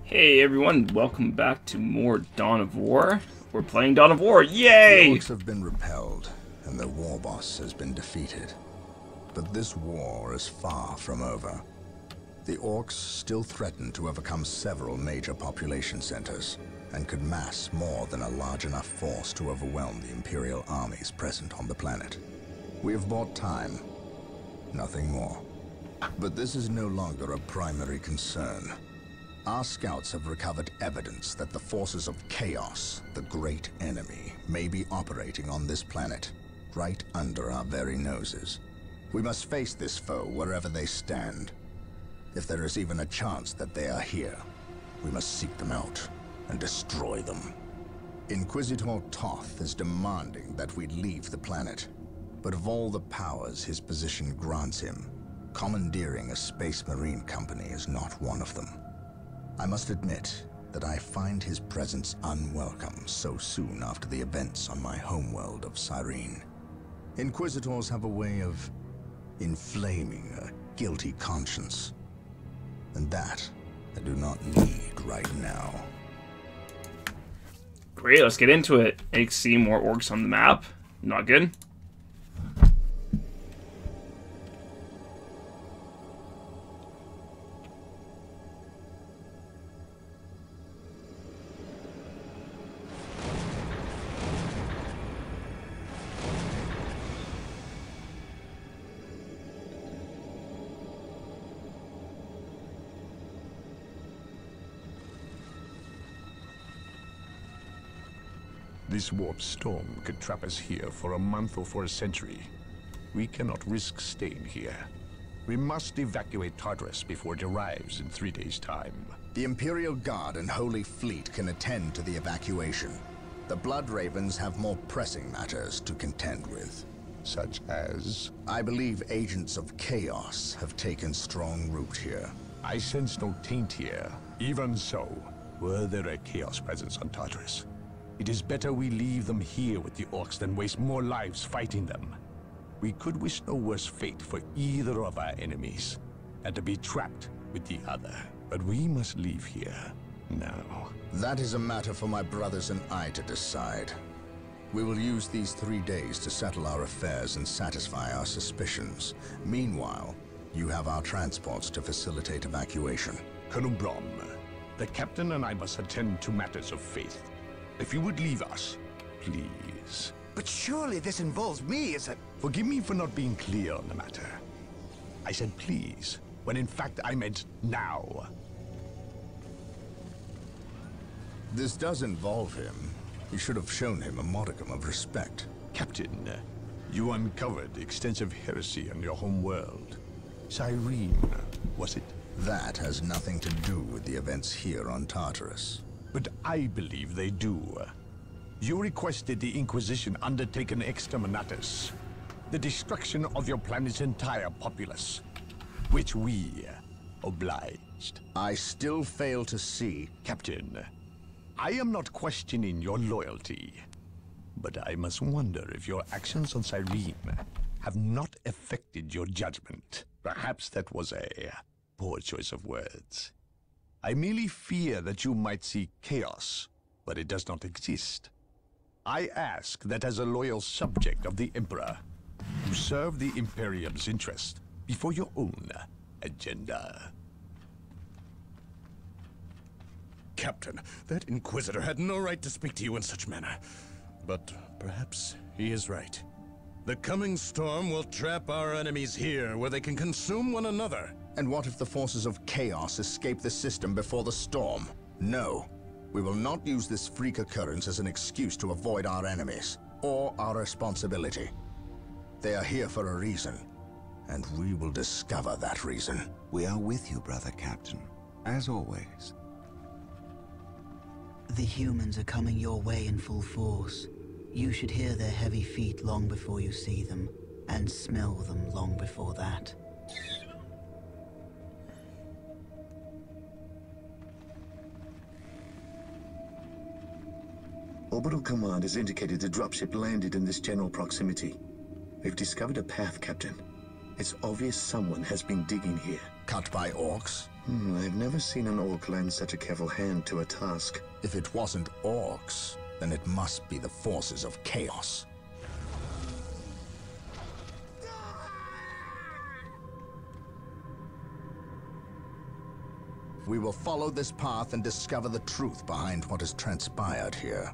Hey everyone, welcome back to more Dawn of War. We're playing Dawn of War, yay! The orcs have been repelled, and their war boss has been defeated. But this war is far from over. The orcs still threaten to overcome several major population centers, and could mass more than a large enough force to overwhelm the Imperial armies present on the planet. We have bought time, nothing more. But this is no longer a primary concern. Our scouts have recovered evidence that the forces of Chaos, the great enemy, may be operating on this planet, right under our very noses. We must face this foe wherever they stand. If there is even a chance that they are here, we must seek them out and destroy them. Inquisitor Toth is demanding that we leave the planet, but of all the powers his position grants him, commandeering a space marine company is not one of them. I must admit that I find his presence unwelcome so soon after the events on my homeworld of Cyrene. Inquisitors have a way of inflaming a guilty conscience, and that I do not need right now. Great, let's get into it. See more orcs on the map. Not good. This warp storm could trap us here for a month or for a century. We cannot risk staying here. We must evacuate Tartarus before it arrives in 3 days' time. The Imperial Guard and Holy Fleet can attend to the evacuation. The Blood Ravens have more pressing matters to contend with. Such as? I believe agents of Chaos have taken strong root here. I sense no taint here. Even so, were there a Chaos presence on Tartarus? It is better we leave them here with the orcs than waste more lives fighting them. We could wish no worse fate for either of our enemies, and to be trapped with the other. But we must leave here now. That is a matter for my brothers and I to decide. We will use these 3 days to settle our affairs and satisfy our suspicions. Meanwhile, you have our transports to facilitate evacuation. Colonel Brom, the captain and I must attend to matters of faith. If you would leave us, please. But surely this involves me as a... Forgive me for not being clear on the matter. I said please, when in fact I meant now. This does involve him. You should have shown him a modicum of respect. Captain, you uncovered extensive heresy on your home world. Cyrene, was it? That has nothing to do with the events here on Tartarus. But I believe they do. You requested the Inquisition undertake an exterminatus, the destruction of your planet's entire populace, which we obliged. I still fail to see... Captain, I am not questioning your loyalty, but I must wonder if your actions on Cyrene have not affected your judgment. Perhaps that was a poor choice of words. I merely fear that you might see chaos, but it does not exist. I ask that as a loyal subject of the Emperor, you serve the Imperium's interest before your own agenda. Captain, that Inquisitor had no right to speak to you in such manner. But perhaps he is right. The coming storm will trap our enemies here, where they can consume one another. And what if the forces of Chaos escape the system before the storm? No. We will not use this freak occurrence as an excuse to avoid our enemies, or our responsibility. They are here for a reason, and we will discover that reason. We are with you, brother Captain, as always. The humans are coming your way in full force. You should hear their heavy feet long before you see them, and smell them long before that. Orbital Command has indicated the dropship landed in this general proximity. We've discovered a path, Captain. It's obvious someone has been digging here. Cut by orcs? I've never seen an orc lend such a careful hand to a task. If it wasn't orcs, then it must be the forces of chaos. We will follow this path and discover the truth behind what has transpired here.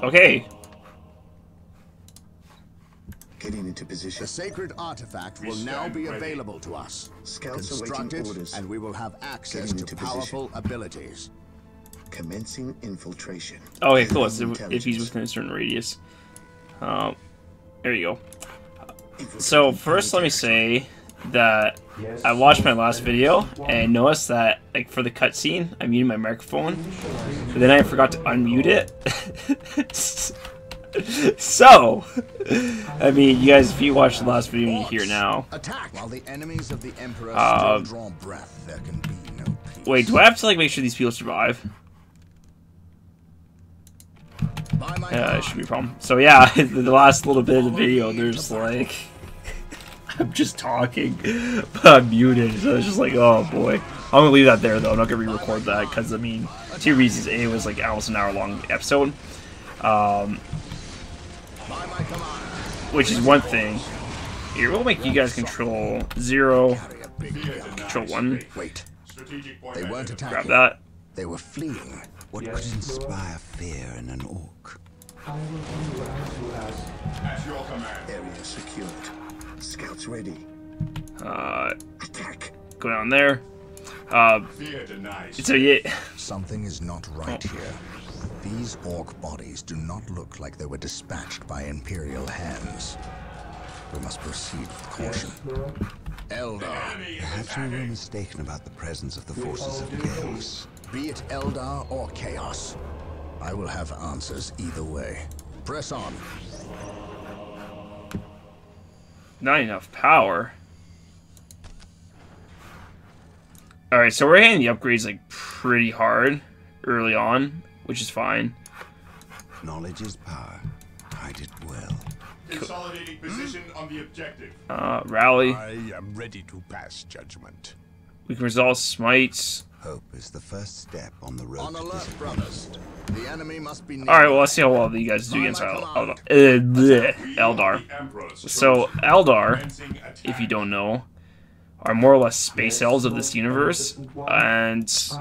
Okay. Getting into position. The sacred artifact will now be available to us. Scouts Construct awaiting it, orders. and we will have access Getting to into powerful abilities. Commencing infiltration. Okay, cool. So if he's within a certain radius. There you go. So first, let me say that I watched my last video and noticed that, like, for the cutscene, I muted my microphone, but then I forgot to unmute it. So, I mean, you guys, if you watched the last video, you hear now. Attack! While the enemies of the Emperor still draw breath, there can be no peace. Wait, do I have to, like, make sure these people survive? It should be a problem. So yeah, the last little bit of the video, there's like, I'm just talking, but I'm muted, so it's just like, oh boy. I'm gonna leave that there though, I'm not gonna re-record that, because I mean, 2 reasons. A, it was like almost an hour long episode, which is one thing. Here, we'll make you guys control 0, control 1. Wait, they weren't attacking. Grab that. They were fleeing. What could inspire fear in an orc? Area secured. Scouts ready. Attack. Go down there. So yeah. Something is not right here. These orc bodies do not look like they were dispatched by Imperial hands. We must proceed with caution. Eldar. Perhaps we were mistaken about the presence of the forces of chaos. Be it Eldar or Chaos, I will have answers either way. Press on. Not enough power. Alright, so we're hitting the upgrades like pretty hard early on, which is fine. Knowledge is power. Hide it well. Consolidating position on the objective. Rally. I am ready to pass judgment. We can resolve smites. Hope is the first step on the road On to alert, discipline. brothers. The enemy must be near. Alright, well, let's see how well you guys do against Eldar. So, Eldar, if you don't know, are more or less space elves of this universe. And this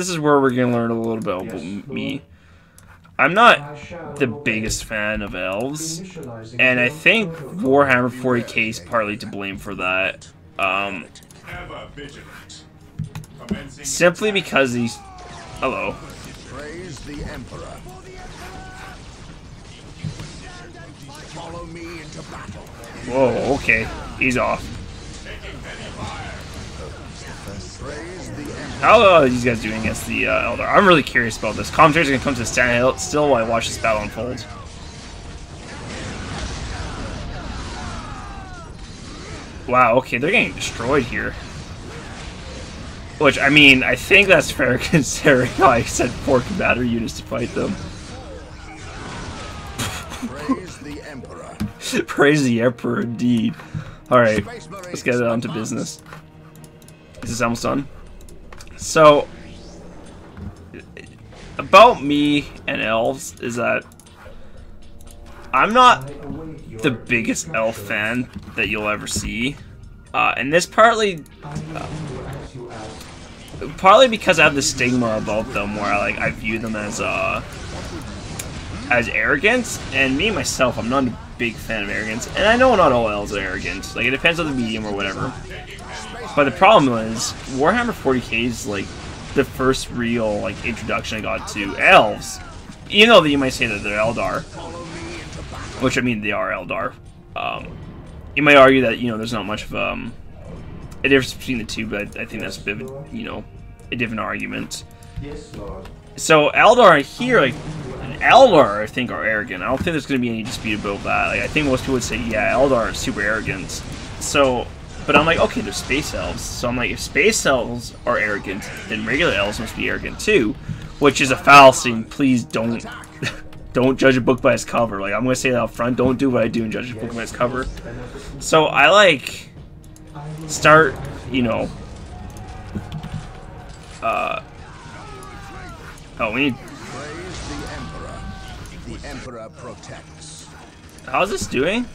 is where we're going to learn a little bit about me. I'm not the biggest fan of elves, and I think Warhammer 40k is partly to blame for that. Simply because he's... Hello. Praise the Emperor. Follow me into battle. Whoa, okay. He's off. Praise the Emperor. How are these guys doing against the Eldar? I'm really curious about this. Commentators are going to come to stand still while I watch this battle unfold. Wow, okay, they're getting destroyed here. Which, I mean, I think that's fair considering how I sent 4 commander units to fight them. Praise the Emperor. Praise the Emperor, indeed. Alright, let's get on to business. Is this almost done? So, about me and elves is that I'm not the biggest elf fan that you'll ever see. And this partly because I have the stigma about them where I view them as arrogant, and me myself, I'm not a big fan of arrogance, and I know not all elves are arrogant. Like, it depends on the medium or whatever. But the problem is, Warhammer 40k is like the first real introduction I got to elves. Even though you might say that they're Eldar, which I mean they are Eldar. You might argue that there's not much of a difference between the two, but I think that's a bit of a different argument. So Eldar here, Eldar, I think, are arrogant. I don't think there's going to be any dispute about that. I think most people would say, yeah, Eldar are super arrogant. So, but I'm like, okay, they're space elves. So I'm like, if space elves are arrogant, then regular elves must be arrogant too, which is a fallacy. Please don't don't judge a book by its cover. Like, I'm gonna say that up front. Don't do what I do and judge a book by its cover. So I like start, you know. Oh, we need. Praise the Emperor. The Emperor protects. How's this doing?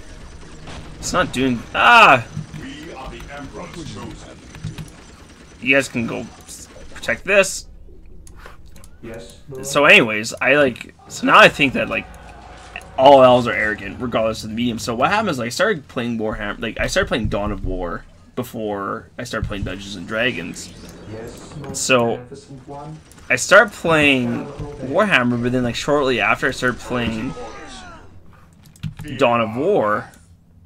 It's not doing. Ah! We are the Emperor's chosen. You guys can go protect this. Yes. So, anyways, I like. So now I think that like all elves are arrogant, regardless of the medium. So what happens? Like, I started playing Warhammer. Like, I started playing Dawn of War before I started playing Dungeons and Dragons. So I started playing Warhammer, but then like shortly after I started playing Dawn of War.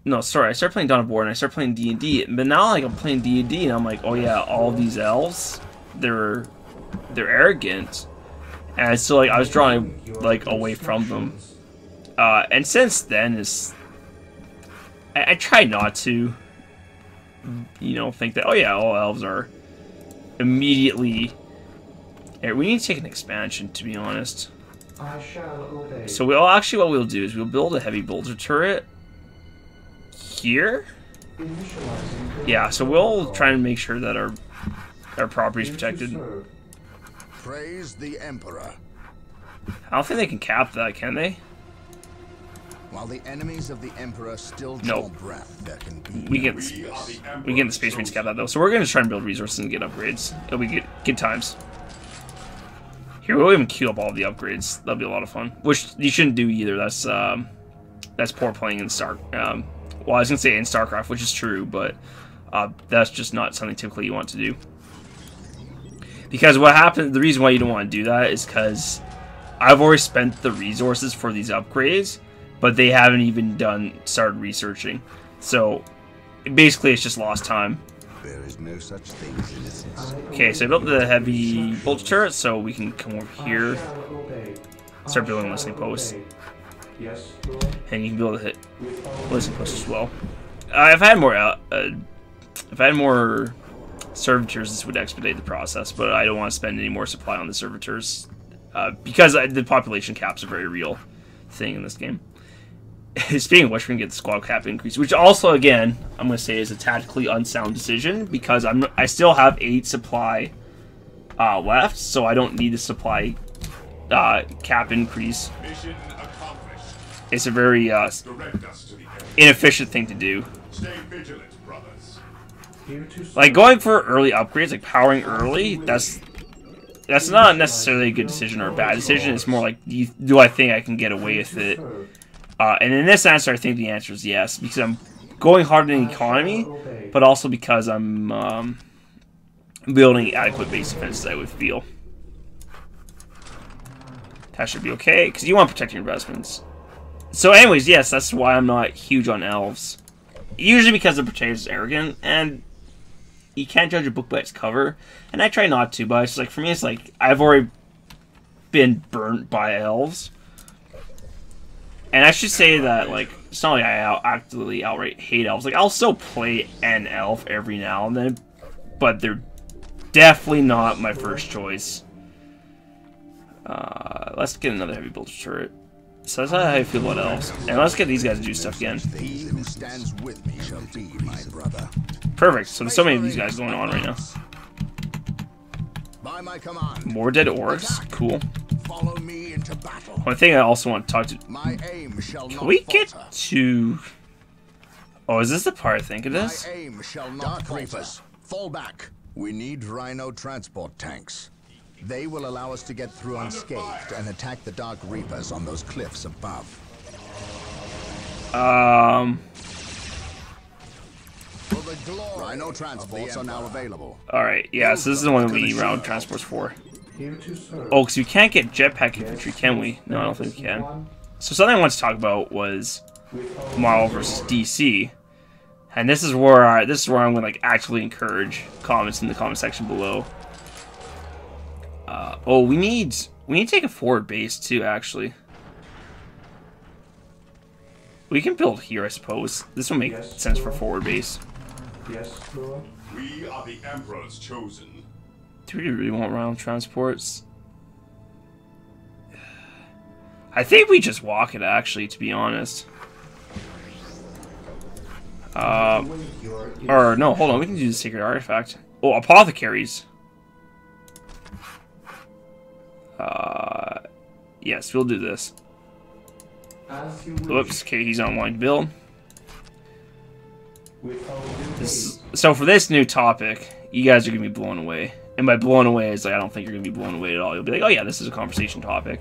No, sorry, I started playing Dawn of War and I started playing D&D. But now like I'm playing D&D and I'm like, oh yeah, all these elves, they're arrogant. And so like I was drawing like away from them. And since then I try not to, you know, think that, oh yeah, all elves are immediately. We need to take an expansion, to be honest. So we'll actually, what we'll do is we'll build a heavy bolter turret here. Yeah, so we'll try and make sure that our property is protected. Praise the Emperor. I don't think they can cap that, can they? While the enemies of the Emperor still No. draw breath, there can be We get the space marines to cap that though. So we're gonna try and build resources and get upgrades. It'll be good times. Here, we'll even queue up all the upgrades. That'll be a lot of fun. Which you shouldn't do either. That's poor playing in well, I was gonna say in StarCraft, which is true, but that's just not something typically you want to do. Because what happens, the reason why you don't want to do that is because I've already spent the resources for these upgrades, but they haven't even started researching. So basically, it's just lost time. There is no such thing as innocence. Okay, so I built the heavy bolter turret, so we can come over here, start building listening posts, and you can build a hit listening posts as well. If I had more servitors, this would expedite the process, but I don't want to spend any more supply on the servitors because the population cap's a very real thing in this game. Speaking of which, we're gonna get the squad cap increase, which also, again, I'm gonna say is a tactically unsound decision because I still have 8 supply left, so I don't need the supply cap increase. Mission accomplished. It's a very Direct us to the end. inefficient thing to do. Stay vigilant, brothers. Like going for early upgrades, like powering early, that's not necessarily a good decision or a bad decision. It's more like, do I think I can get away with it? And in this answer, I think the answer is yes, because I'm going hard in economy, but also because I'm building adequate base defenses, I would feel. That should be okay, because you want to protect your investments. So anyways, yes, that's why I'm not huge on elves. Usually because the protagonist is arrogant, and you can't judge a book by its cover. And I try not to, but it's like, for me, it's like, I've already been burnt by elves. And I should say that, like, it's not like I actively outright hate elves. Like, I'll still play an elf every now and then, but they're definitely not my first choice. Let's get another heavy bolter turret. So that's how I feel about elves. And let's get these guys to do stuff again. He who stands with me shall be my brother. Perfect. So there's so many of these guys going on right now. By my command. More dead orcs. Cool. Follow me into battle. One thing I also want to talk to. My aim shall Can not we get falter. to? Oh, is this the part I think it is? My aim shall not falter. Reapers, fall back. We need Rhino transport tanks. They will allow us to get through unscathed and attack the Dark Reapers on those cliffs above. For the glory Rhino transports are now available. Alright, yeah, so this is the one we need round transports for. Oh, because we can't get jetpack infantry, can we? No, I don't think we can. So something I want to talk about was Marvel versus DC. And this is where I'm gonna like actually encourage comments in the comment section below. Oh, we need to take a forward base too, actually. We can build here, I suppose. This will make sense for forward base. Yes, Lord. We are the Emperor's chosen. Do we really want round transports? I think we just walk it, actually, to be honest. Or, no, hold on. We can do the Sacred Artifact. Oh, Apothecaries. Yes, we'll do this. Whoops, okay, he's online to build. So for this new topic, you guys are going to be blown away. And by blown away, is like, I don't think you're going to be blown away at all. You'll be like, oh yeah, this is a conversation topic.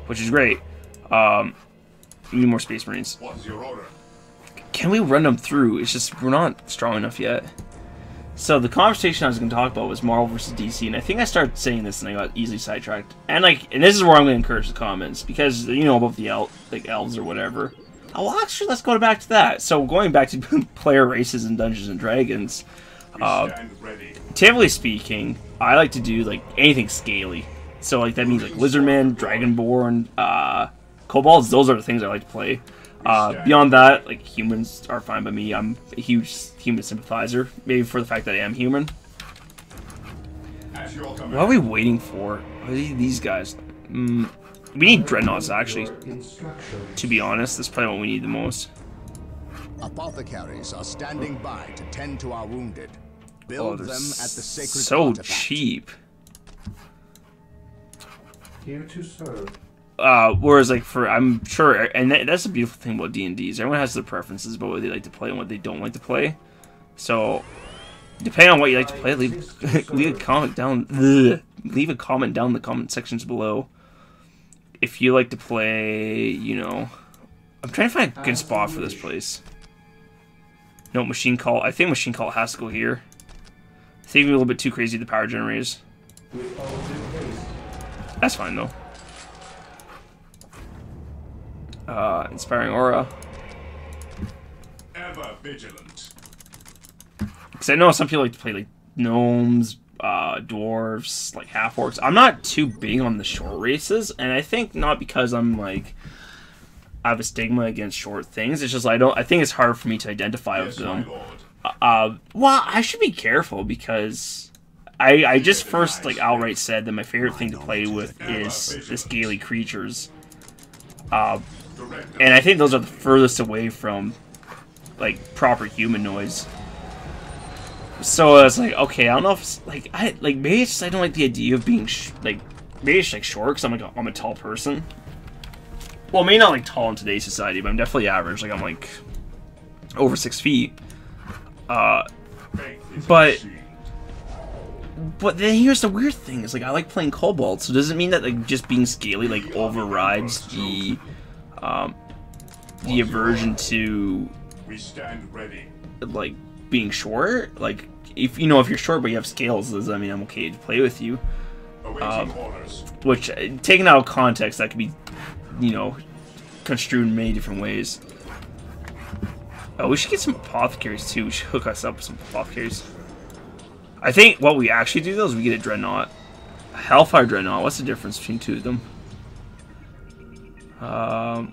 Which is great. We need more Space Marines. What's your order? Can we run them through? It's just, we're not strong enough yet. So the conversation I was going to talk about was Marvel versus DC, and I think I started saying this and I got easily sidetracked. And and this is where I'm going to encourage the comments, because you know about the elves or whatever. Oh, well, actually, let's go back to that. So going back to player races in Dungeons and Dragons, typically speaking, I like to do like anything scaly. So like that means like Lizardmen, Dragonborn, Kobolds. Those are the things I like to play. Beyond that, like, humans are fine by me. I'm a huge human sympathizer, maybe for the fact that I am human. What are we waiting for? What are these guys? We need Dreadnoughts, actually. To be honest, that's probably what we need the most. Apothecaries are standing by to tend to our wounded. Build them at the sacred so artifact. cheap. Here to serve. Whereas, like, I'm sure, and that's the beautiful thing about D&D, everyone has their preferences about what they like to play and what they don't like to play. So, depending on what you like to play, leave a comment down. Leave a comment down in the comment sections below. If you like to play, you know, I'm trying to find a good spot for this place. No, Machine Cult. I think Machine Cult has to go here. I think we're a little bit too crazy with the power generators. That's fine though. Inspiring Aura. Ever vigilant. Because I know some people like to play like gnomes, dwarves, like half orcs. I'm not too big on the short races, and I think not because I'm like I have a stigma against short things. It's just I think it's hard for me to identify with them. Well, I should be careful because I just first like outright said that my favorite thing to play with is the scaly creatures. And I think those are the furthest away from like proper humanoids. So I was like, okay, I don't know if it's, maybe it's just I don't like the idea of being maybe it's like short because I'm a tall person. Well, maybe not like tall in today's society, but I'm definitely average. Like I'm like over 6 feet. But then here's the weird thing: is like I like playing Kobold, so does it mean that like just being scaly like overrides the aversion to like being short? Like if you're short but you have scales, does that mean I'm okay to play with you? Which taken out of context, that could be construed in many different ways. Oh, we should get some apothecaries too. We should hook us up with some apothecaries. I think what we actually do though is we get a Dreadnought. A Hellfire Dreadnought. What's the difference between two of them? I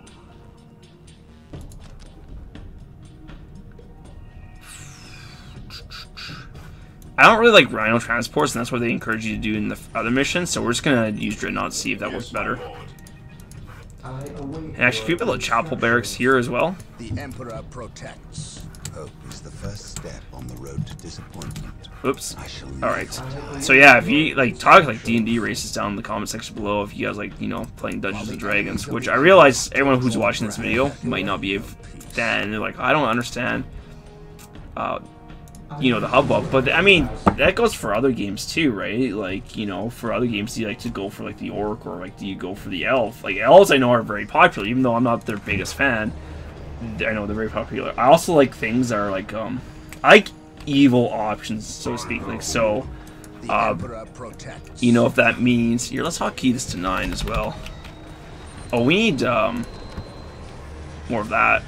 don't really like Rhino transports, and that's what they encourage you to do in the other missions, so we're just gonna use Dreadnought to see if that works better. And actually, can we build a chapel barracks here as well? The Emperor protects. Hope is the first step on the road to disappointment. Oops. Alright. So yeah, if you talk like D&D races down in the comment section below, if you guys like, playing Dungeons and Dragons, which I realize everyone who's watching this video might not be a fan. They're like, I don't understand the hubbub, but I mean that goes for other games too, right? Like, for other games, do you like to go for like the orc, or like do you go for the elf? Like elves I know are very popular, even though I'm not their biggest fan. I know they're very popular. I also like things that are like I like evil options, so to speak. Like so if that means here, let's hotkey this to 9 as well. Oh, we need more of that.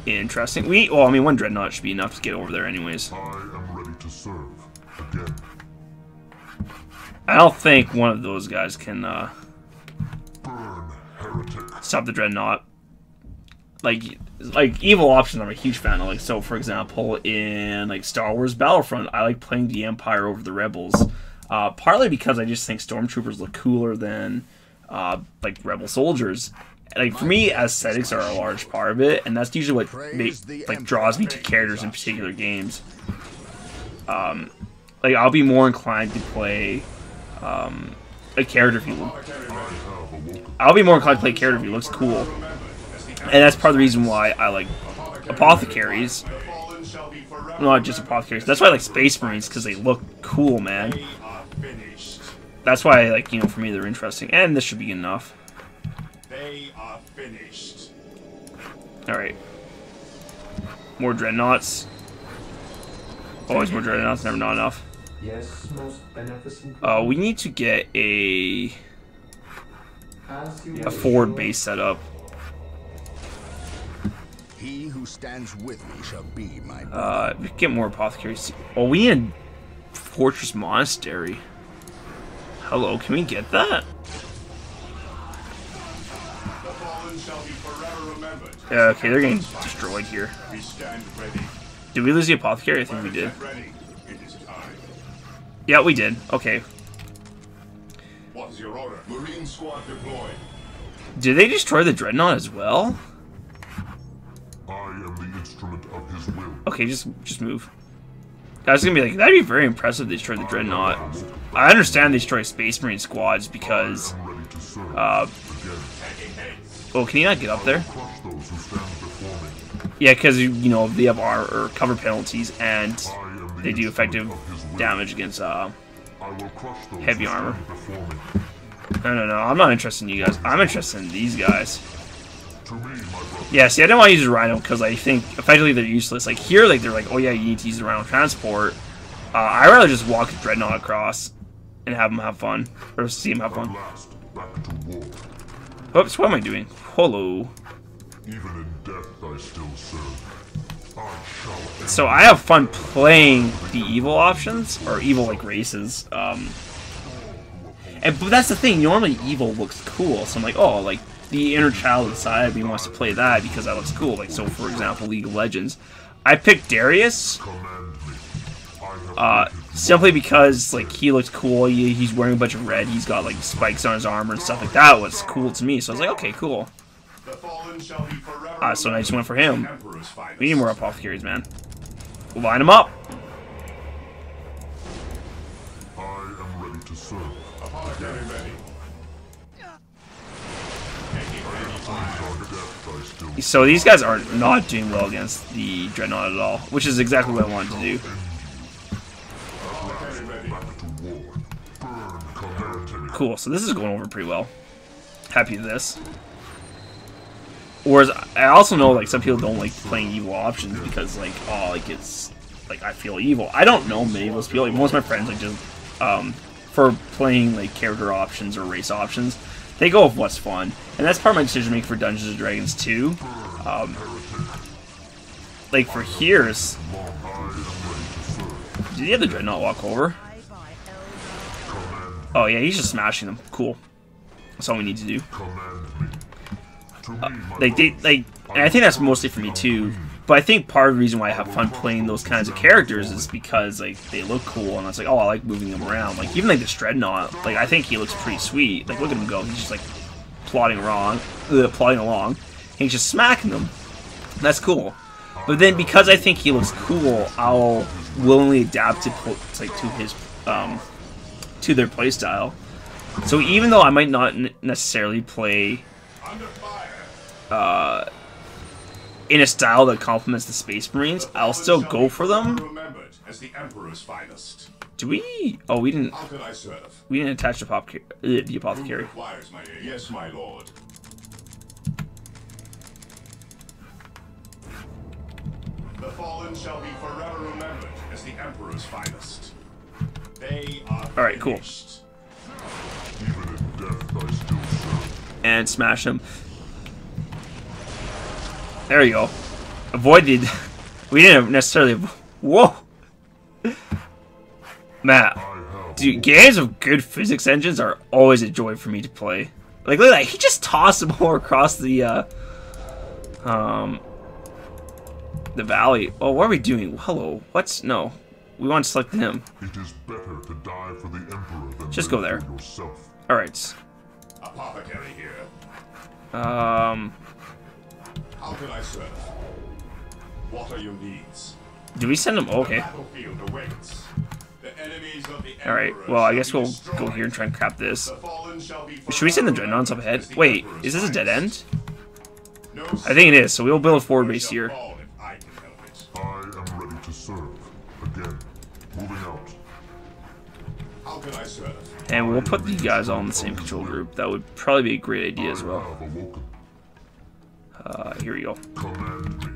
Interesting. Well, I mean, one Dreadnought should be enough to get over there anyways. I am ready to serve again. I don't think one of those guys can Burn, heretic. stop the Dreadnought. Like evil options I'm a huge fan of. Like, so for example, in like Star Wars Battlefront, I like playing the Empire over the Rebels. Partly because I just think Stormtroopers look cooler than like Rebel soldiers. like for me, aesthetics are a large part of it, and that's usually what draws me to characters in particular games. Like I'll be more inclined to play a character if he looks cool, and that's part of the reason why I like apothecaries. Not just apothecaries. That's why I like Space Marines, because they look cool, man. That's why, like, you know, for me they're interesting. And this should be enough. They are finished. Alright. More dreadnoughts. Always more dreadnoughts, never not enough. Yes, most beneficent. We need to get a forward base set up. He who stands with me shall be my We get more apothecaries. Oh, we need a Fortress Monastery. Hello, can we get that? Yeah, okay, they're getting destroyed here. Did we lose the apothecary? I think we did. Yeah, we did. Okay. What is your order? Marine squad deployed. Did they destroy the dreadnought as well? I am the instrument of his will. Okay, just move. I was gonna be like, that'd be very impressive if they destroyed the dreadnought. I understand they destroy Space Marine squads because oh, can you not get up there? Yeah, because you know they have armor or cover penalties and they do effective damage against heavy armor. No, I'm not interested in you guys. I'm interested in these guys. Yeah, see, I didn't want to use a Rhino because I think effectively they're useless. Like here, like they're like, oh yeah, you need to use the Rhino transport. I'd rather just walk a Dreadnought across and have them have fun, or see them have fun. Oops, what am I doing? Hello. Even in death, I still serve. So I have fun playing the evil options or evil like races. But that's the thing. Normally, evil looks cool, so I'm like, oh, like. The inner child inside of me wants to play that because that looks cool. Like, so for example, League of Legends. I picked Darius simply because, like, he looks cool. He's wearing a bunch of red. He's got, like, spikes on his armor and stuff like that. Was cool to me. So I was like, okay, cool. So I just went for him. We need more apothecaries, man. We'll line them up. I am ready to serve. Apothecary ready. So these guys are not doing well against the Dreadnought at all, which is exactly what I wanted to do. Cool, so this is going over pretty well. Happy with this. Whereas I also know like some people don't like playing evil options because like, oh, like it's like I feel evil. I don't know many of those people. Like most of my friends like just for playing like character options or race options. They go with what's fun, and that's part of my decision making for Dungeons and Dragons too. Like for here's, did he have the Dreadnought walk over? Oh yeah, he's just smashing them. Cool. That's all we need to do. And I think that's mostly for me too. But I think part of the reason why I have fun playing those kinds of characters is because like they look cool, and it's like, oh, I like moving them around. Like even like this Dreadnought, like I think he looks pretty sweet. Like look at him go, he's just like plodding along, and he's just smacking them. That's cool. But then because I think he looks cool, I'll willingly adapt it like to his to their playstyle. So even though I might not necessarily play in a style that complements the Space Marines, I'll still go for them. Do we? Oh, we didn't. We didn't attach the apothecary. Yes, my lord. The fallen shall be forever remembered as the Emperor's finest. They are all right, cool. Even in death, I still serve. And smash him. There you go. Avoid the... We didn't necessarily... Whoa! Matt. Dude, games with good physics engines are always a joy for me to play. Like, look at that. He just tossed him over across the valley. Oh, what are we doing? Hello. What's... No. We want to select him. It is better to die for the Emperor than just go there. yourself. Alright. Apothecary here. How can I serve? What are your needs? Do we send them? Oh, okay. The battlefield awaits. The enemies of the Alright, Emperor well, I shall guess be we'll destroyed. go here and try and crap this. The fallen shall be Should we send the forever Dreadnoughts up remembered as ahead? the Wait, Emperor's is this a dead finest. end? No I think it is, so we'll build a forward sword base shall here. fall if I can help it. I am ready to serve. Again, moving out. How can I serve? And we'll put you guys all in the same control group. That would probably be a great idea as well. I have awoken. Here we go. Command me.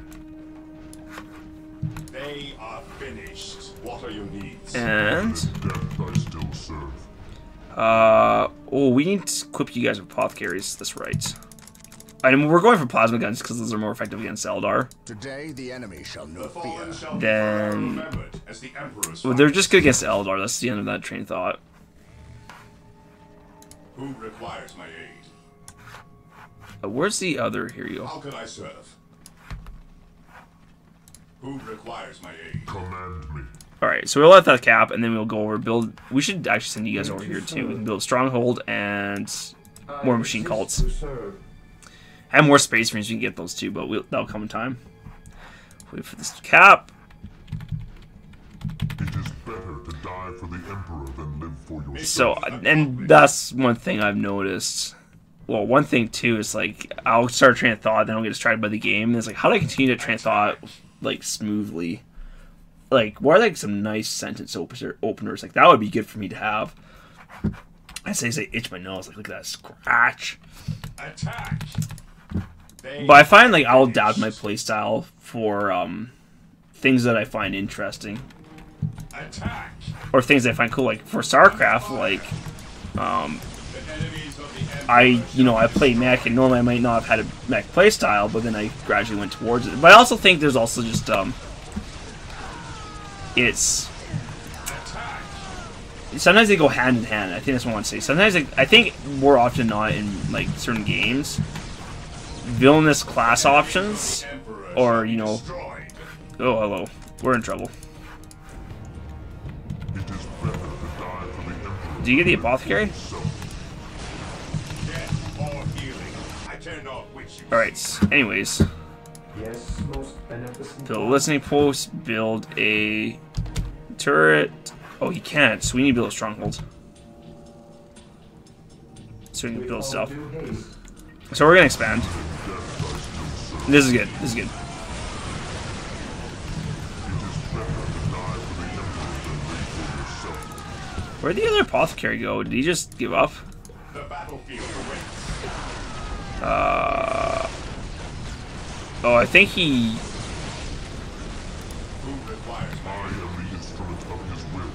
They are finished. What are your needs? And Death I still serve. oh, we need to equip you guys with apothecaries. That's right. And we're going for plasma guns because those are more effective against Eldar. Today the enemy shall know The fallen shall be Then- forever remembered as the Emperor's Well, they're just good finest. against Eldar. That's the end of that train of thought. Who requires my aid? Where's the other? Here you go. How can I serve? Who requires my aid? Command me. Alright, so we'll let that cap, and then we'll go over build. We should actually send you guys over here too. We can build a stronghold and more machine cults. And more space marines. We can get those too, but that'll come in time. Wait for this cap. It is better to die for the Emperor than live for yourself. So, and that's one thing I've noticed. Well, one thing too is like I'll start a train of thought, then I'll get distracted by the game. And it's like, how do I continue to train of thought like smoothly? Like, what are like some nice sentence openers? Like that would be good for me to have. I say itch my nose. Like, look at that scratch. Attack. But I find like I'll adapt my playstyle for things that I find interesting. Attack. Or things I find cool. Like for StarCraft, like The enemies of the Emperor I play mech, and normally I might not have had a mech playstyle, but then I gradually went towards it. But I also think there's also just it's sometimes they go hand in hand. I think that's what I want to say. Sometimes I think more often than not in like certain games, villainous class options, or oh hello, we're in trouble. It is better to die for the Emperor. Do you get the apothecary? Death or healing. I care not which you Alright, anyways. Yes, most beneficent. Build a listening post, build a turret. Oh, he can't, so we need to build a stronghold. So we can build stuff. So we're gonna expand. This is good, this is good. Where'd the other apothecary go? Did he just give up? The battlefield awaits. Oh, I think he... Who requires my I am the instrument of his will.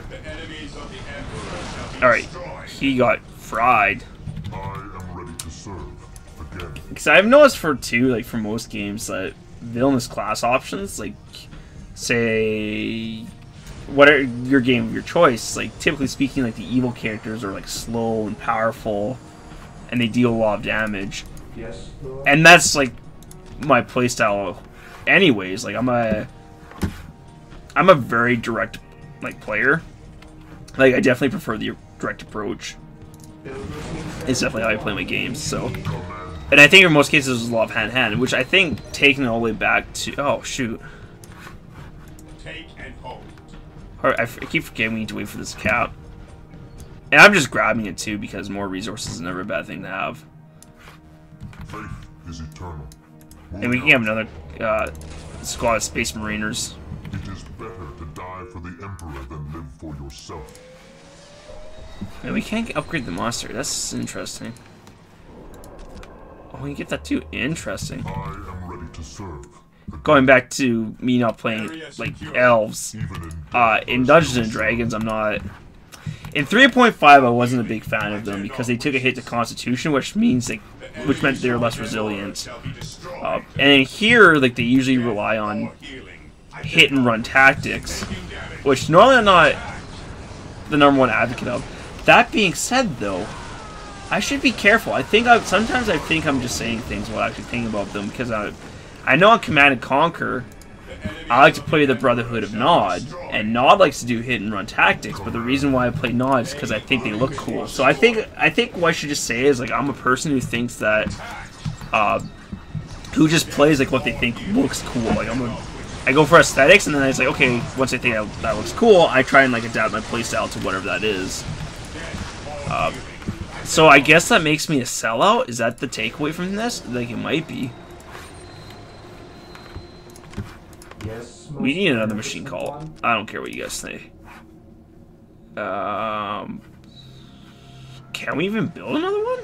The enemies of the Emperor shall be Alright, destroyed. he got fried. I am ready to serve. Again. Because I've noticed for most games that villainous class options, like, say, whatever your game of your choice, like, typically speaking, like, the evil characters are, like, slow and powerful, and they deal a lot of damage. Yes, Lord. And that's, like, my playstyle anyways. Like, I'm a very direct, like, player. Like, I definitely prefer the direct approach. It's definitely how I play my games, so... And I think in most cases there's a lot of hand-in-hand, which I think taking it all the way back to... Oh, shoot. Take and hold. I keep forgetting we need to wait for this cap. And I'm just grabbing it too, because more resources is never a bad thing to have. Faith is eternal. And we can have another squad of Space Mariners. It is better to die for the Emperor than live for yourself. And we can't upgrade the monster. That's interesting. Oh, we can get that too. Interesting. I am ready to serve. Going back to me not playing, like, elves. In Dungeons and Dragons, I'm not... In 3.5, I wasn't a big fan of them because they took a hit to Constitution, which meant they're less resilient. And in here, like, they usually rely on hit and run tactics, which normally I'm not the #1 advocate of. That being said, though, I should be careful. Sometimes I think I'm just saying things without actually thinking about them, because I know on Command & Conquer, I like to play the Brotherhood of Nod, and Nod likes to do hit and run tactics. But the reason why I play Nod is because I think they look cool. So I think what I should just say is like I'm a person who thinks that, who just plays like what they think looks cool. Like I go for aesthetics, and then I say, okay, once I think that looks cool, I try and like adapt my playstyle to whatever that is. So I guess that makes me a sellout. Is that the takeaway from this? Like, it might be. Yes, We need another machine call. I don't care what you guys think. Can we even build another one?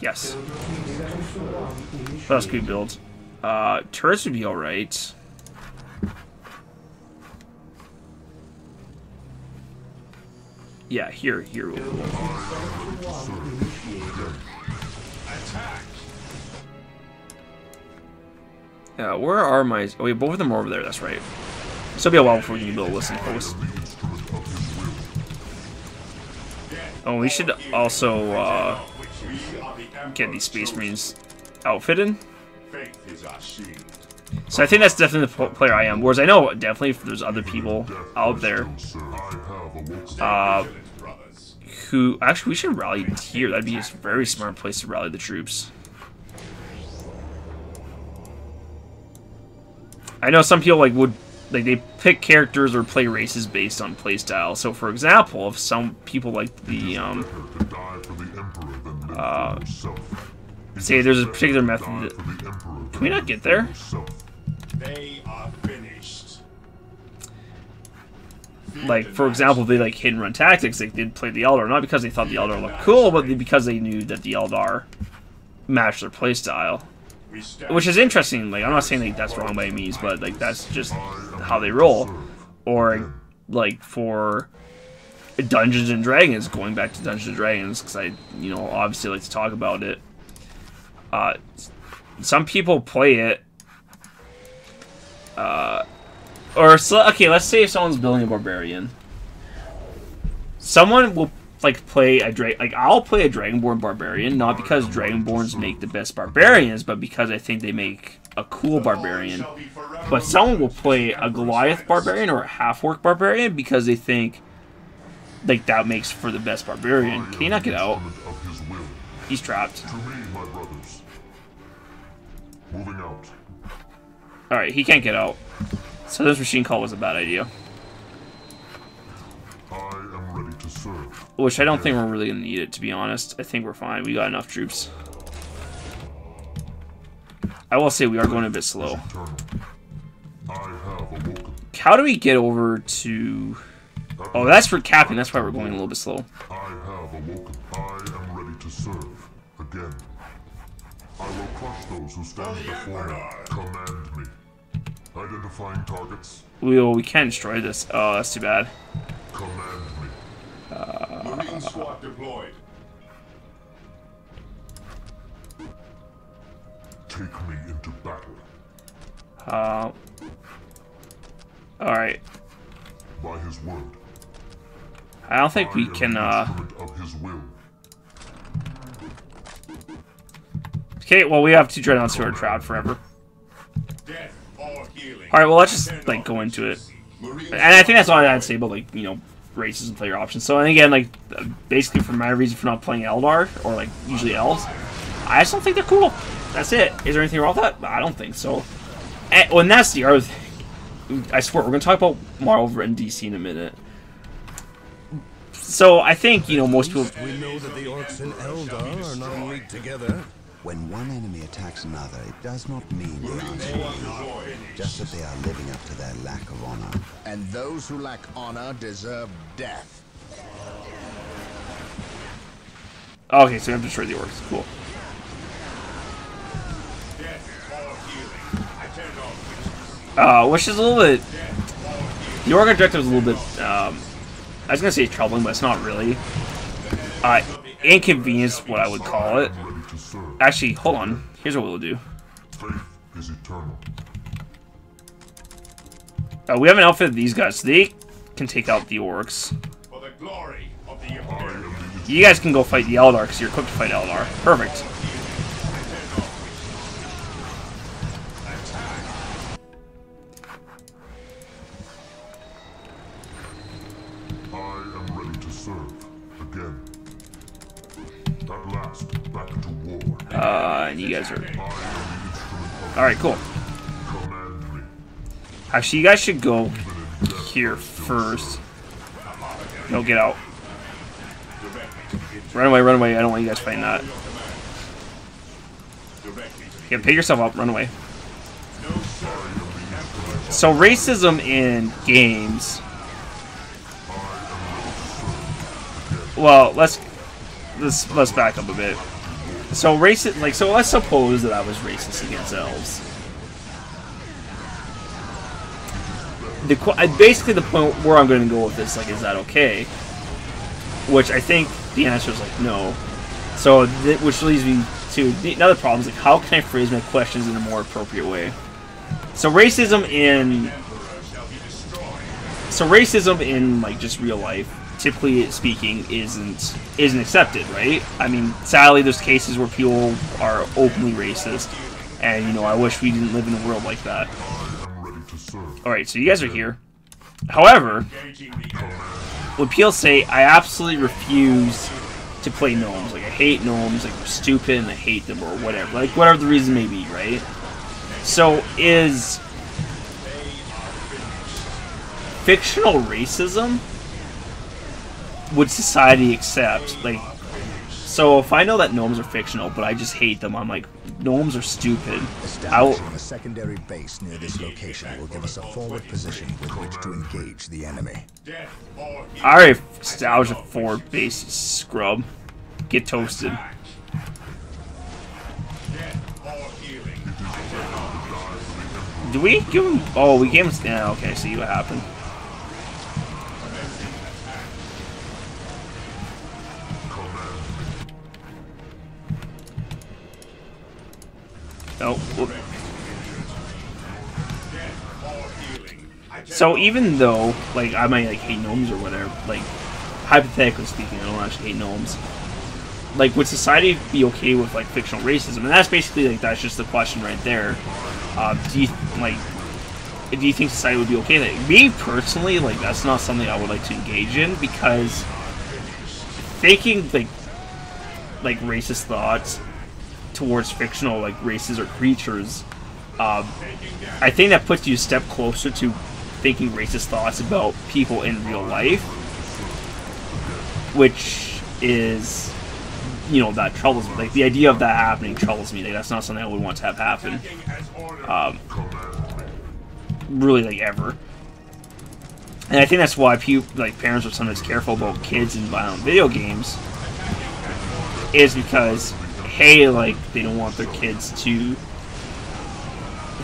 Yes. What else can we build? Turrets would be alright. Yeah, here we'll go. Where are my... Oh, wait, both of them are over there, that's right. This will be a while before we can build a listing post. Oh, we should also, get these Space Marines outfitted. So I think that's definitely the player I am. Whereas I know definitely there's other people out there who actually we should rally here. That'd be a very smart place to rally the troops. I know some people would they pick characters or play races based on playstyle. So for example, if some people like the say there's a particular method that, can we not get there? They are finished. Like, for example, they like hit and run tactics, they did play the Eldar, not because they thought the Eldar looked cool, but because they knew that the Eldar matched their playstyle. Which is interesting. Like, I'm not saying like that's wrong by any means, but like that's just how they roll. Or like for Dungeons and Dragons, going back to Dungeons and Dragons, because I, obviously like to talk about it. Some people play it. Okay, let's say if someone's building a barbarian, someone will play a I'll play a Dragonborn barbarian, not because Dragonborns make the best barbarians, but because I think they make a cool barbarian. But someone will play a Goliath barbarian or a half-orc barbarian because they think like that makes for the best barbarian. Can he not get out? He's trapped. Alright, he can't get out. So this machine call was a bad idea. Which I don't think we're really going to need it, to be honest. I think we're fine. We got enough troops. I will say we are going a bit slow. How do we get over to... Oh, that's for capping. That's why we're going a little bit slow. I am ready to serve again. I will crush those who stand before me. Command me. Identifying targets. We can't destroy this. Oh, that's too bad. Command me. Marine squad deployed. Take me into battle. Alright. By his word. I don't think we can, Of his will. Okay, well, we have two dreadnoughts who are trapped forever. Alright, well, let's just, like, go into it. And I think that's all I'd say about, like, races and player options. So, and again, like, basically for my reason for not playing Eldar, or, like, usually elves, I just don't think they're cool. That's it. Is there anything wrong with that? I don't think so. And that's the other thing. I swear, we're going to talk about Marvel and DC in a minute. So, I think, most people... We know that the Orcs and Eldar are not in league together. When one enemy attacks another, it does not mean they are just that they are living up to their lack of honor. And those who lack honor deserve death. Okay, so we have to destroy the orcs. Cool. Which is a little bit... The orc objective is a little bit... I was going to say troubling, but it's not really. Inconvenience, what I would call it. Actually, hold on. Here's what we'll do. Faith is eternal. We haven't outfitted these guys, so they can take out the orcs. For the glory of the Imperial. You guys can go fight the Eldar, because you're equipped to fight Eldar. Perfect. And you guys are... Alright, cool. Actually, you guys should go here first. No, get out. Run away, run away. I don't want you guys fighting that. Yeah, pick yourself up, run away. So racism in games... Well, let's back up a bit. So racist, like, so let's suppose that I was racist against elves. Basically the point where I'm going to go with this, like, is that okay? Which I think the answer is like no. So, which leads me to another problem is like, how can I phrase my questions in a more appropriate way? So racism in like just real life, typically speaking, isn't accepted, right? I mean, sadly, there's cases where people are openly racist, and you know, I wish we didn't live in a world like that. All right, so you guys are here. However, when people say I absolutely refuse to play gnomes, like I hate gnomes, like they're stupid and I hate them or whatever, like whatever the reason may be, right? So is fictional racism, would society accept? Like, so if I know that gnomes are fictional, but I just hate them, I'm like, gnomes are stupid. Establishing a secondary base near this location will give us a forward position with which to engage the enemy. I already established a forward base, you scrub. Get toasted. Do we give him... Oh, we gave him... Yeah, okay, see what happened. Oh, whoop. So even though, like, I might, like, hate gnomes or whatever, like, hypothetically speaking, I don't actually hate gnomes. Like, would society be okay with, like, fictional racism? And that's basically, like, that's just the question right there. Do you think society would be okay with it? Me, personally, like, that's not something I would like to engage in, because thinking, like racist thoughts towards fictional, like, races or creatures, I think that puts you a step closer to thinking racist thoughts about people in real life, which is, you know, that troubles me. Like, the idea of that happening troubles me. Like, that's not something I would want to have happen. Really, like, ever. And I think that's why parents are sometimes careful about kids in violent video games, is because, hey, like, they don't want their kids to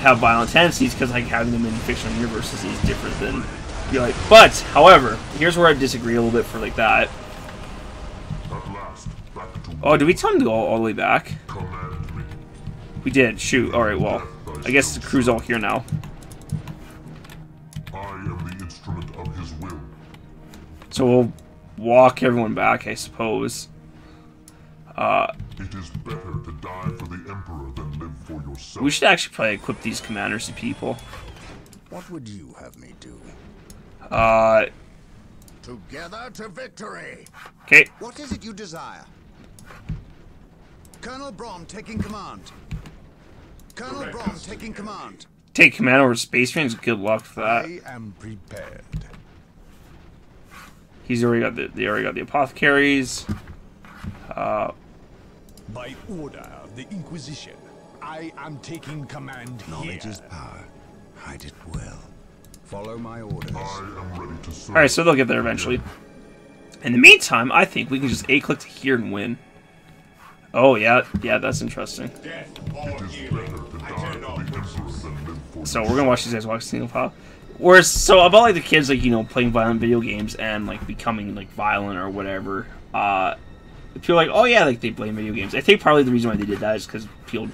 have violent tendencies, because, like, having them in fictional universes is different than be like. But, however, here's where I disagree a little bit for, like, that. Oh, did we tell him to go all the way back? We did. Shoot. Alright, well, I guess the crew's all here now. I am the instrument of his will. So we'll walk everyone back, I suppose. It is better to die for the Emperor than live for yourself. We should actually probably equip these commanders to people. What would you have me do? Together to victory. Okay. What is it you desire? Colonel Brom taking command. Colonel Brom taking command. Take command over Space Marines. Good luck for that. I am prepared. He's already got they already got the apothecaries. By order of the Inquisition, I am taking command Knowledge here. is power. Hide it well. Follow my orders. I am ready to serve. Alright, so they'll get there eventually. In the meantime, I think we can just A-click to here and win. Oh, yeah, that's interesting. So we're gonna watch these guys watch single file. Whereas, so about, like, the kids, like, you know, playing violent video games and, like, becoming, like, violent or whatever, people are like, oh yeah, like, they blame video games. I think probably the reason why they did that is because people,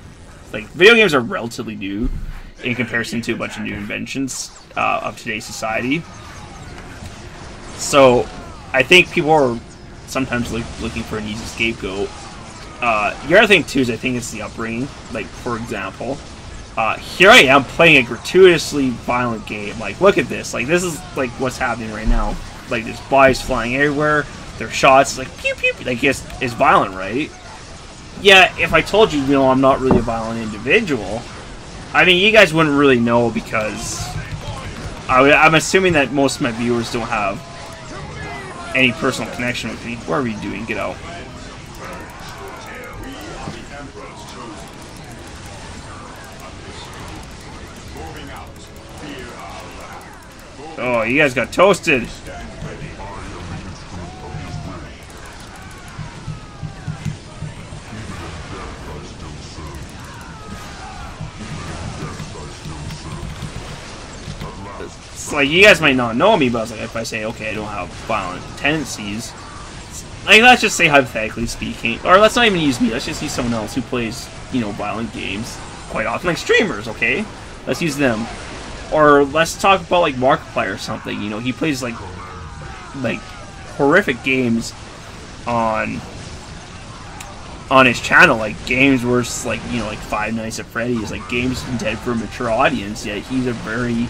like, video games are relatively new in comparison to a bunch of new inventions of today's society. So I think people are sometimes looking for an easy scapegoat. The other thing too is I think it's the upbringing. Like, for example, here I am playing a gratuitously violent game. Like, look at this. Like, this is like what's happening right now. Like, there's bodies flying everywhere. There's shots. It's like pew pew. Like, it's violent, right? yeah, if I told you, you know, I'm not really a violent individual, I mean, you guys wouldn't really know because I'm assuming that most of my viewers don't have any personal connection with me. What are we doing? Get out. Oh, you guys got toasted. It's like, you guys might not know me, but I was like, if I say, okay, I don't have violent tendencies, like, let's just say hypothetically speaking, or let's not even use me, let's just use someone else who plays, you know, violent games quite often, like streamers, okay? Let's use them. Or let's talk about, like, Markiplier or something, you know, he plays, like horrific games on his channel, like, games where it's, like, you know, like Five Nights at Freddy's, like, games intended for a mature audience, yet he's a very,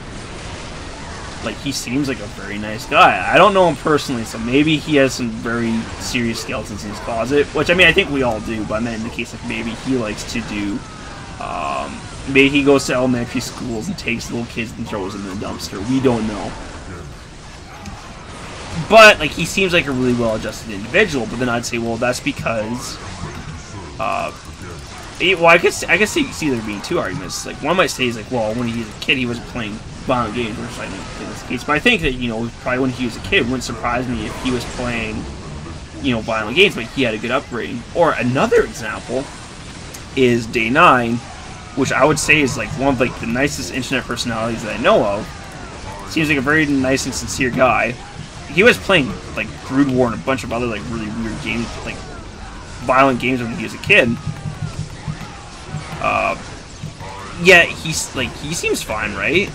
like, he seems like a very nice guy. I don't know him personally, so maybe he has some very serious skeletons in his closet, which, I mean, I think we all do, but I meant in the case, like, maybe he likes to do, maybe he goes to elementary schools and takes little kids and throws them in the dumpster. We don't know. But, like, he seems like a really well-adjusted individual, but then I'd say, well, that's because, well, I guess see there being two arguments. Like, one might say is like, well, when he was a kid, he wasn't playing violent games, which I don't think that's the case. But I think that, you know, probably when he was a kid, it wouldn't surprise me if he was playing, you know, violent games, but he had a good upbringing. Or another example is Day 9, which I would say is, like, one of, like, the nicest internet personalities that I know of. Seems like a very nice and sincere guy. He was playing, like, Brood War and a bunch of other, like, really weird games, like, violent games when he was a kid. Yeah, he's, like, he seems fine, right?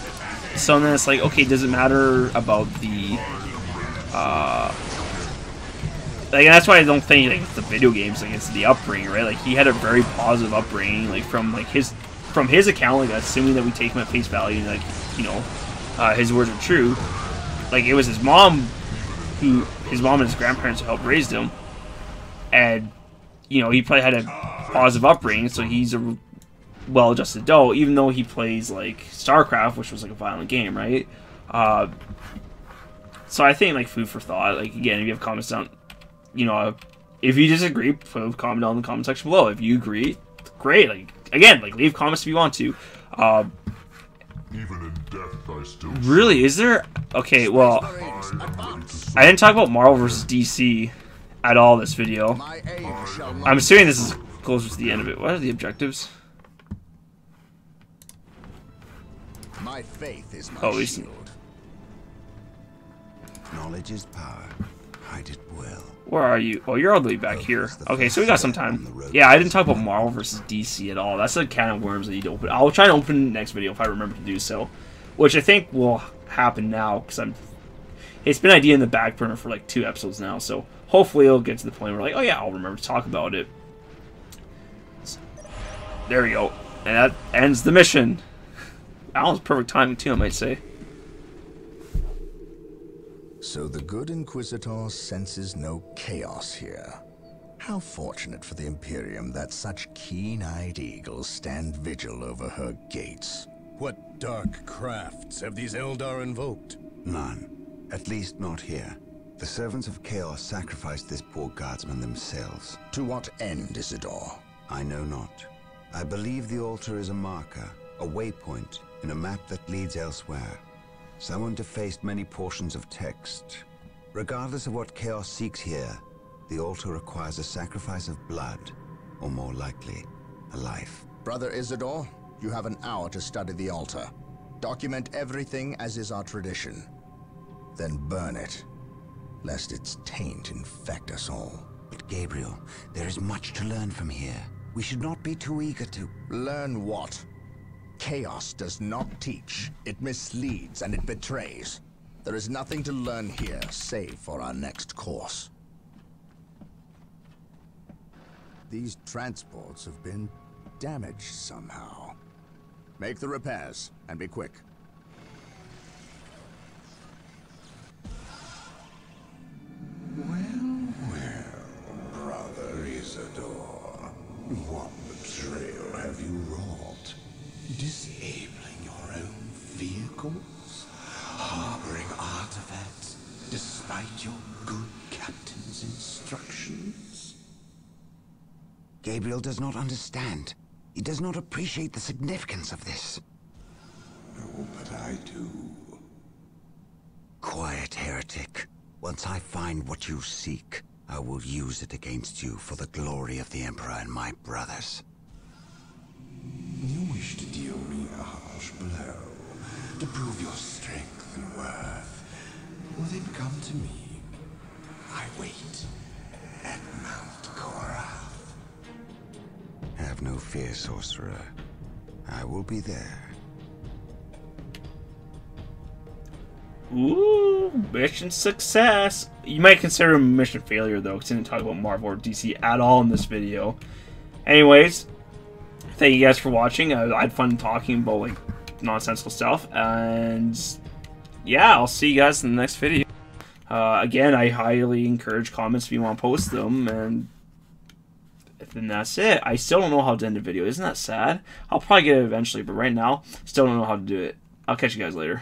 So then it's like, okay, does it matter about the, like, and that's why I don't think, like, it's the video games, like, it's the upbringing, right? Like, he had a very positive upbringing, like, from his account, like, assuming that we take him at face value, and, like, you know, his words are true. Like, it was his mom and his grandparents who helped raise him, and, you know, he probably had a positive upbringing, so he's a well-adjusted adult, even though he plays, like, StarCraft, which was, like, a violent game, right? So I think, like, food for thought. Like, again, if you have comments down, you know, if you disagree, put a comment down in the comment section below. If you agree, great. Like, again, like, leave comments if you want to. Even in death, I still really, is there? Okay, well, I didn't talk about Marvel vs. DC at all this video. I'm assuming this is closer to the end of it. What are the objectives? My faith is my shield. Knowledge is power. Hide it well. Where are you? Oh, you're all the way back here. Okay, so we got some time. Yeah, I didn't talk about Marvel vs. DC at all. That's a can of worms that you need to open. I'll try to open in the next video if I remember to do so. Which I think will happen now, because it's been idea in the back burner for like 2 episodes now, so hopefully it'll get to the point where, like, oh yeah, I'll remember to talk about it. There we go. And that ends the mission. That was perfect timing too, I might say. So the good Inquisitor senses no chaos here. How fortunate for the Imperium that such keen-eyed eagles stand vigil over her gates. What dark crafts have these Eldar invoked? None. At least not here. The servants of chaos sacrificed this poor guardsman themselves. To what end, Isidore? I know not. I believe the altar is a marker, a waypoint, in a map that leads elsewhere. Someone defaced many portions of text. Regardless of what chaos seeks here, the altar requires a sacrifice of blood, or more likely, a life. Brother Isidore, you have an hour to study the altar. Document everything as is our tradition. Then burn it, lest its taint infect us all. But Gabriel, there is much to learn from here. We should not be too eager to... Learn what? Chaos does not teach. It misleads and it betrays. There is nothing to learn here, save for our next course. These transports have been damaged somehow. Make the repairs, and be quick. Well, brother Isidore. vehicles, harboring artifacts, despite your good captain's instructions. Gabriel does not understand. He does not appreciate the significance of this. Oh, but I do. Quiet, heretic. Once I find what you seek, I will use it against you for the glory of the Emperor and my brothers. You wish to deal me a harsh blow, to prove your strength and worth. Well, then come to me. I wait at Mount Korath. Have no fear, sorcerer. I will be there. Ooh, mission success. You might consider a mission failure though, because I didn't talk about Marvel or DC at all in this video. Anyways, thank you guys for watching. I had fun talking about like nonsensical stuff, and yeah, I'll see you guys in the next video. Again, I highly encourage comments if you want to post them, and then that's it. I still don't know how to end a video. Isn't that sad? I'll probably get it eventually, but right now, still don't know how to do it. I'll catch you guys later.